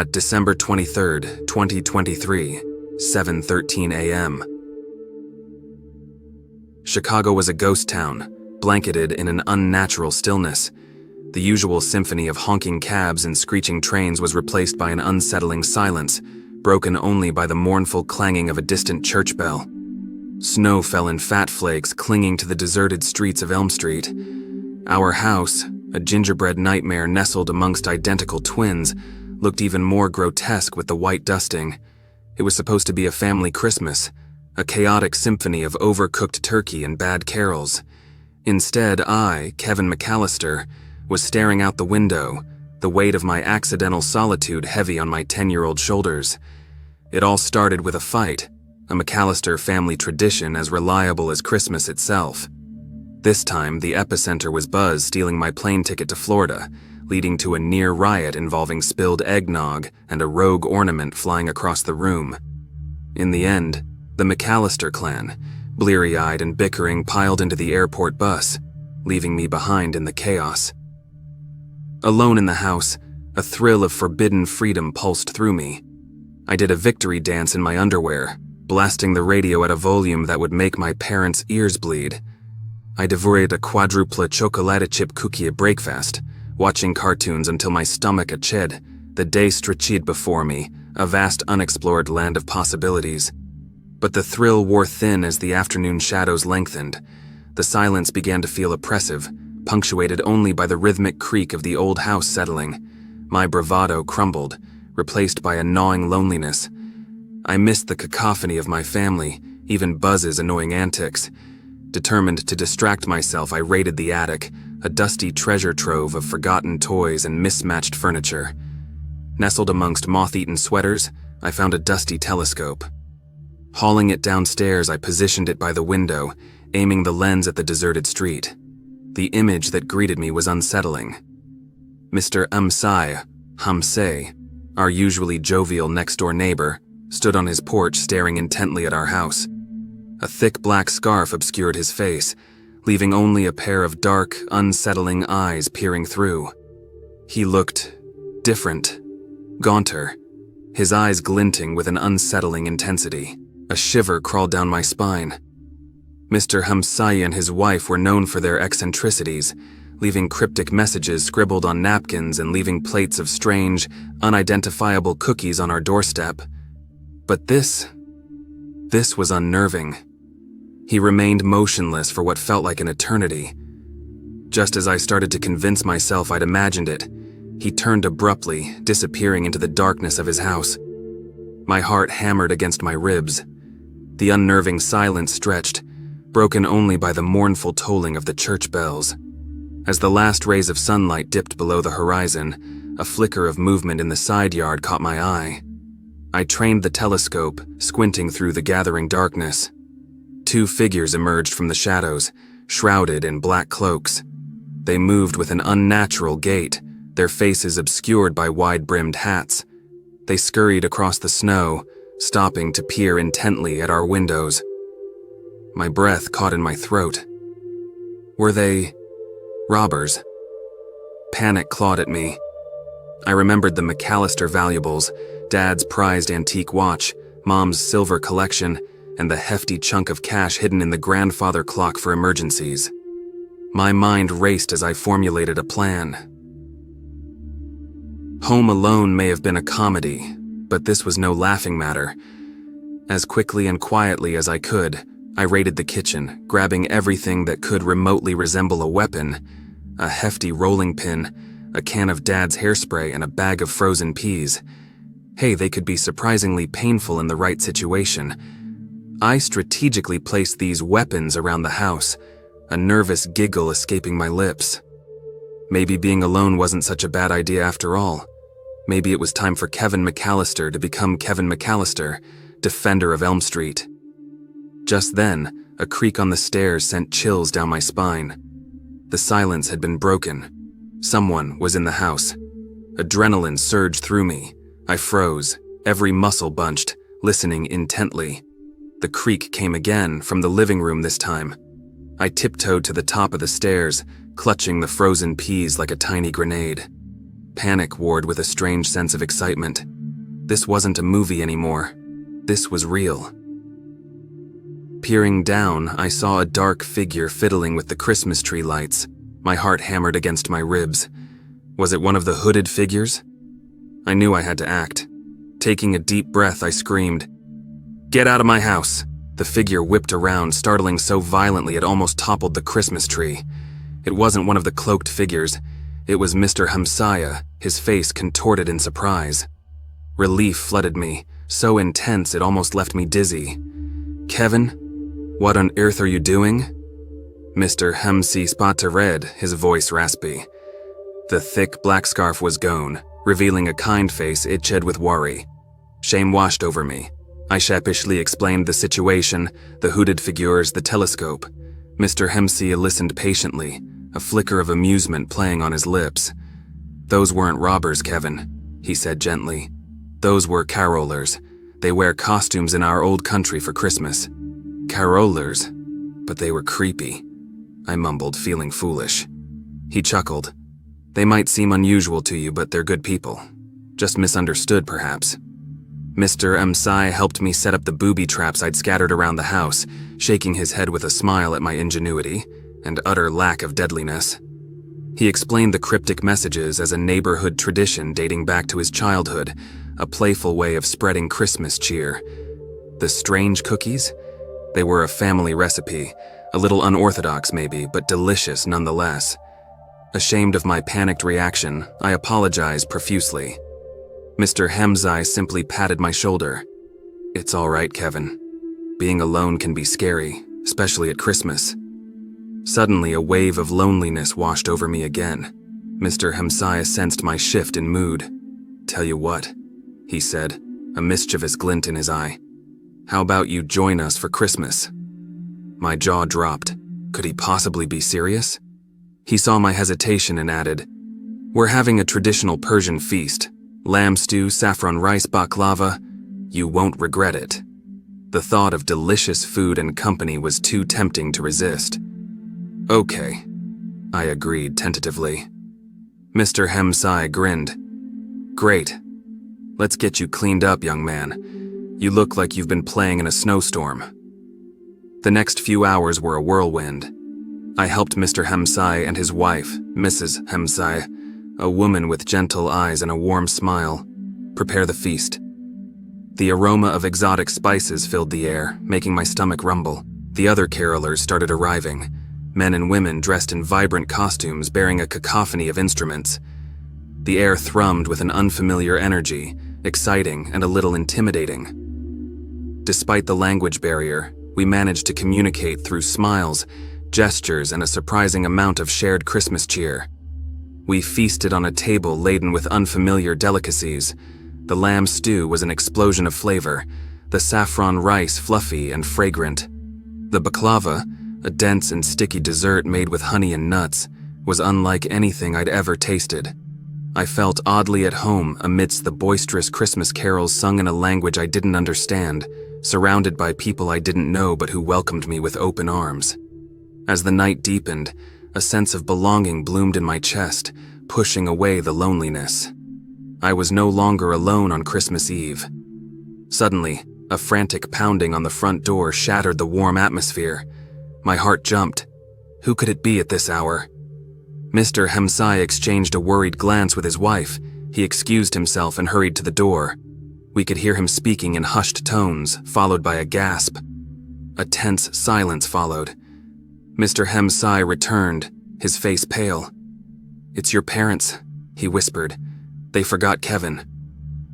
December 23rd, 2023, 7:13 a.m. Chicago was a ghost town, blanketed in an unnatural stillness. The usual symphony of honking cabs and screeching trains was replaced by an unsettling silence, broken only by the mournful clanging of a distant church bell. Snow fell in fat flakes clinging to the deserted streets of Elm Street. Our house, a gingerbread nightmare nestled amongst identical twins, looked even more grotesque with the white dusting. It was supposed to be a family Christmas, a chaotic symphony of overcooked turkey and bad carols. Instead, I, Kevin McAllister, was staring out the window, the weight of my accidental solitude heavy on my 10-year-old shoulders. It all started with a fight, a McAllister family tradition as reliable as Christmas itself. This time, the epicenter was Buzz stealing my plane ticket to Florida, leading to a near riot involving spilled eggnog and a rogue ornament flying across the room. In the end, the McAllister clan, bleary-eyed and bickering, piled into the airport bus, leaving me behind in the chaos. Alone in the house, a thrill of forbidden freedom pulsed through me. I did a victory dance in my underwear, blasting the radio at a volume that would make my parents' ears bleed. I devoured a quadruple chocolate chip cookie at breakfast, watching cartoons until my stomach itched. The day stretched before me, a vast unexplored land of possibilities. But the thrill wore thin as the afternoon shadows lengthened. The silence began to feel oppressive, punctuated only by the rhythmic creak of the old house settling. My bravado crumbled, replaced by a gnawing loneliness. I missed the cacophony of my family, even Buzz's annoying antics. Determined to distract myself, I raided the attic, a dusty treasure trove of forgotten toys and mismatched furniture. Nestled amongst moth-eaten sweaters, I found a dusty telescope. Hauling it downstairs, I positioned it by the window, aiming the lens at the deserted street. The image that greeted me was unsettling. Mr. Hamse, our usually jovial next-door neighbor, stood on his porch staring intently at our house. A thick black scarf obscured his face, leaving only a pair of dark, unsettling eyes peering through. He looked different, gaunter, his eyes glinting with an unsettling intensity. A shiver crawled down my spine. Mr. Hamsai and his wife were known for their eccentricities, leaving cryptic messages scribbled on napkins and leaving plates of strange, unidentifiable cookies on our doorstep. But this was unnerving. He remained motionless for what felt like an eternity. Just as I started to convince myself I'd imagined it, he turned abruptly, disappearing into the darkness of his house. My heart hammered against my ribs. The unnerving silence stretched, broken only by the mournful tolling of the church bells. As the last rays of sunlight dipped below the horizon, a flicker of movement in the side yard caught my eye. I trained the telescope, squinting through the gathering darkness. Two figures emerged from the shadows, shrouded in black cloaks. They moved with an unnatural gait, their faces obscured by wide-brimmed hats. They scurried across the snow, stopping to peer intently at our windows. My breath caught in my throat. Were they robbers? Panic clawed at me. I remembered the McAllister valuables, Dad's prized antique watch, Mom's silver collection, and the hefty chunk of cash hidden in the grandfather clock for emergencies. My mind raced as I formulated a plan. Home Alone may have been a comedy, but this was no laughing matter. As quickly and quietly as I could, I raided the kitchen, grabbing everything that could remotely resemble a weapon: a hefty rolling pin, a can of Dad's hairspray, and a bag of frozen peas. Hey, they could be surprisingly painful in the right situation. I strategically placed these weapons around the house, a nervous giggle escaping my lips. Maybe being alone wasn't such a bad idea after all. Maybe it was time for Kevin McAllister to become Kevin McAllister, defender of Elm Street. Just then, a creak on the stairs sent chills down my spine. The silence had been broken. Someone was in the house. Adrenaline surged through me. I froze, every muscle bunched, listening intently. The creak came again, from the living room this time. I tiptoed to the top of the stairs, clutching the frozen peas like a tiny grenade. Panic warred with a strange sense of excitement. This wasn't a movie anymore. This was real. Peering down, I saw a dark figure fiddling with the Christmas tree lights. My heart hammered against my ribs. Was it one of the hooded figures? I knew I had to act. Taking a deep breath, I screamed, "Get out of my house!" The figure whipped around, startling so violently it almost toppled the Christmas tree. It wasn't one of the cloaked figures. It was Mr. Hamsaya, his face contorted in surprise. Relief flooded me, so intense it almost left me dizzy. "Kevin, what on earth are you doing?" Mr. Hamsi spattered, his voice raspy. The thick black scarf was gone, revealing a kind face itched with worry. Shame washed over me. I sheepishly explained the situation, the hooded figures, the telescope. Mr. Hamsi listened patiently, a flicker of amusement playing on his lips. "Those weren't robbers, Kevin," he said gently. "Those were carolers. They wear costumes in our old country for Christmas." "Carolers? But they were creepy," I mumbled, feeling foolish. He chuckled. "They might seem unusual to you, but they're good people. Just misunderstood, perhaps." Mr. Msai helped me set up the booby traps I'd scattered around the house, shaking his head with a smile at my ingenuity and utter lack of deadliness. He explained the cryptic messages as a neighborhood tradition dating back to his childhood, a playful way of spreading Christmas cheer. The strange cookies? They were a family recipe, a little unorthodox maybe, but delicious nonetheless. Ashamed of my panicked reaction, I apologized profusely. Mr. Hamzai simply patted my shoulder. "It's all right, Kevin. Being alone can be scary, especially at Christmas." Suddenly, a wave of loneliness washed over me again. Mr. Hamzai sensed my shift in mood. "Tell you what," he said, a mischievous glint in his eye. "How about you join us for Christmas?" My jaw dropped. Could he possibly be serious? He saw my hesitation and added, "We're having a traditional Persian feast. Lamb stew, saffron rice, baklava. You won't regret it." The thought of delicious food and company was too tempting to resist. "Okay," I agreed tentatively. Mr. Hamsai grinned. "Great. Let's get you cleaned up, young man. You look like you've been playing in a snowstorm." The next few hours were a whirlwind. I helped Mr. Hamsai and his wife, Mrs. Hamsai, a woman with gentle eyes and a warm smile, prepare the feast. The aroma of exotic spices filled the air, making my stomach rumble. The other carolers started arriving, men and women dressed in vibrant costumes bearing a cacophony of instruments. The air thrummed with an unfamiliar energy, exciting and a little intimidating. Despite the language barrier, we managed to communicate through smiles, gestures, and a surprising amount of shared Christmas cheer. We feasted on a table laden with unfamiliar delicacies. The lamb stew was an explosion of flavor, the saffron rice fluffy and fragrant. The baklava, a dense and sticky dessert made with honey and nuts, was unlike anything I'd ever tasted. I felt oddly at home amidst the boisterous Christmas carols sung in a language I didn't understand, surrounded by people I didn't know but who welcomed me with open arms. As the night deepened, a sense of belonging bloomed in my chest, pushing away the loneliness. I was no longer alone on Christmas Eve. Suddenly, a frantic pounding on the front door shattered the warm atmosphere. My heart jumped. Who could it be at this hour? Mr. Hamsai exchanged a worried glance with his wife. He excused himself and hurried to the door. We could hear him speaking in hushed tones, followed by a gasp. A tense silence followed. Mr. Hamsai returned, his face pale. "It's your parents," he whispered. "They forgot Kevin."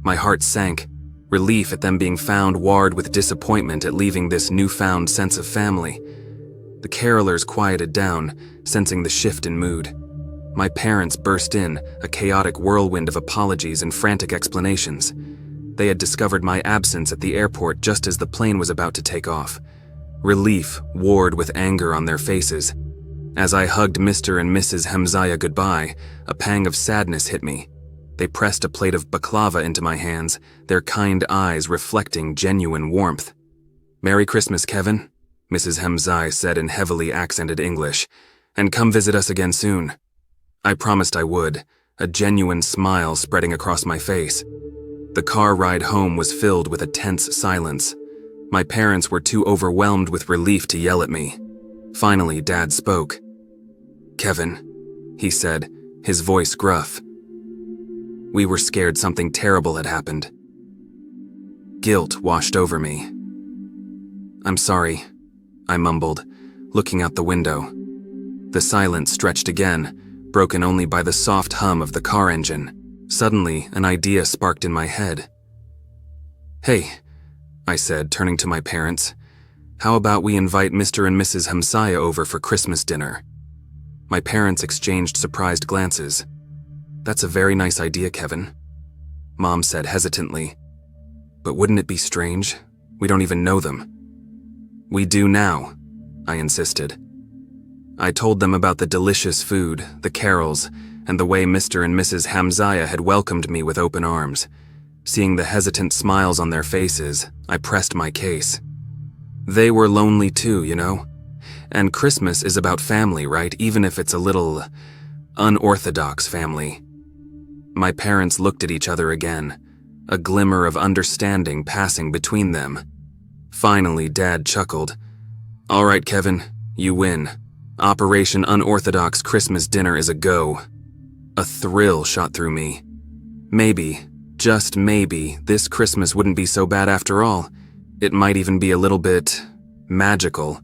My heart sank, relief at them being found warred with disappointment at leaving this newfound sense of family. The carolers quieted down, sensing the shift in mood. My parents burst in, a chaotic whirlwind of apologies and frantic explanations. They had discovered my absence at the airport just as the plane was about to take off. Relief warred with anger on their faces. As I hugged Mr. and Mrs. Hamzaya goodbye, a pang of sadness hit me. They pressed a plate of baklava into my hands, their kind eyes reflecting genuine warmth. "Merry Christmas, Kevin," Mrs. Hamzai said in heavily accented English, "and come visit us again soon." I promised I would, a genuine smile spreading across my face. The car ride home was filled with a tense silence. My parents were too overwhelmed with relief to yell at me. Finally, Dad spoke. "Kevin," he said, his voice gruff. "We were scared something terrible had happened." Guilt washed over me. "I'm sorry," I mumbled, looking out the window. The silence stretched again, broken only by the soft hum of the car engine. Suddenly, an idea sparked in my head. "Hey," I said, turning to my parents, "how about we invite Mr. and Mrs. Hamsaya over for Christmas dinner?" My parents exchanged surprised glances. "That's a very nice idea, Kevin," Mom said hesitantly. "But wouldn't it be strange? We don't even know them." "We do now," I insisted. I told them about the delicious food, the carols, and the way Mr. and Mrs. Hamsaya had welcomed me with open arms. Seeing the hesitant smiles on their faces, I pressed my case. They were lonely too, you know? And Christmas is about family, right? Even if it's a little unorthodox family. My parents looked at each other again, a glimmer of understanding passing between them. Finally, Dad chuckled. "All right, Kevin, you win. Operation Unorthodox Christmas Dinner is a go." A thrill shot through me. Maybe, just maybe, this Christmas wouldn't be so bad after all. It might even be a little bit magical.